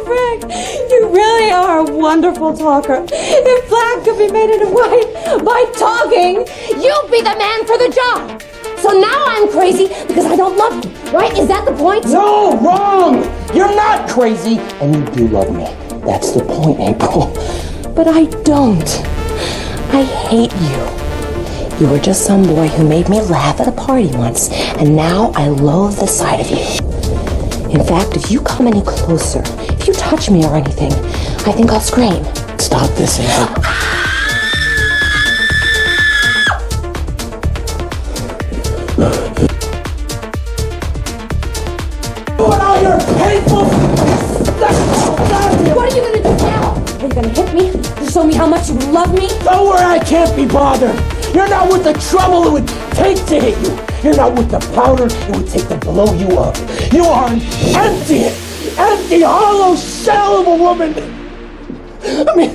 Frank, you really are a wonderful talker. If black could be made into white by talking, you'd be the man for the job. So now I'm crazy because I don't love you, right? Is that the point? No, wrong! You're not crazy, and you do love me. That's the point, April. But I don't. I hate you. You were just some boy who made me laugh at a party once, and now I loathe the sight of you. In fact, if you come any closer, if you touch me or anything, I think I'll scream. Stop this, April. What are your people? What are you gonna do now? Are you gonna hit me to show me how much you love me? Don't worry, I can't be bothered. You're not with the trouble it would take to hit you. You're not with the powder it would take to blow you up. You are an empty, hollow shell of a woman. I mean,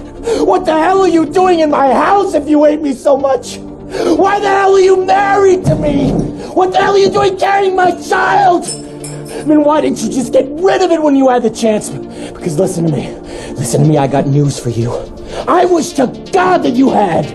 what the hell are you doing in my house if you hate me so much? Why the hell are you married to me? What the hell are you doing carrying my child? I mean, why didn't you just get rid of it when you had the chance? Because listen to me, I got news for you. I wish to God that you had.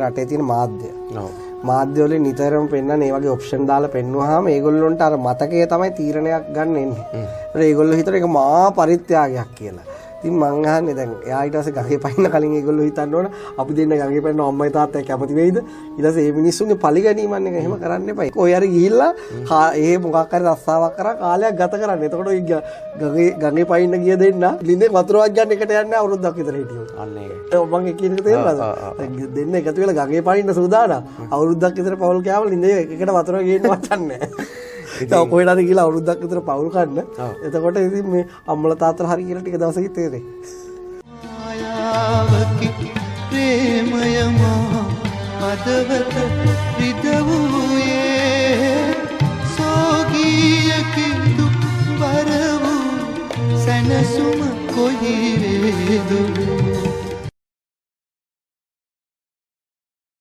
රටේ තියෙන මාධ්‍ය වල නිතරම පෙන්නන මේ වගේ option දාලා පෙන්නුවාම ඒගොල්ලොන්ට අර මතකය තමයි තීරණයක් ගන්න එන්නේ. ඒත් ඒගොල්ලෝ හිතන එක මහා පරිත්‍යාගයක් කියලා. ඉතින් මං අහන්නේ දැන් එයා ඊට පස්සේ ගඟේ පයින්න කලින් ඒගොල්ලෝ හිතන්න ඕන අපි දෙන්න ගඟේ පයින්න අම්මයි තාත්තයි කැමති වෙයිද? ඊට පස්සේ මේ මිනිස්සුන්ගේ පරිගැනීමක් එක එහෙම කරන්න එපා. ඔය හරි ගිහිල්ලා ඒ මොකක් හරි රස්සාවක් කරා කාලයක් ගත කරන්න. එතකොට ඔය ගඟේ පයින්න ගිය දෙන්න ලින්දේ වතුරක් ගන්න එකට යන්නේ අවුරුද්දක් විතර හිටියෝ. අන්න ඒක. මං කියන එක තේරුණාද? දෙන්න එකතු වෙලා ගඟේ පයින්න සූදානම්. අවුරුද්දක් විතර පවුල් කෑවල ලින්දේ එකට වතුර ගේන්න වටන්නේ නැහැ. ඒක කොහෙටද කියලා අවුරුද්දක් විතර පවුල් කන්න. එතකොට ඉතින් මේ අම්මලා තාත්තලා හරි කියලා ටික දවසකින් තේරෙයි. ආයාවකි ප්‍රේමයමා අදවත රිදවුයේ සෝගියකි දුක් බර වූ සැනසුම කොහි වේද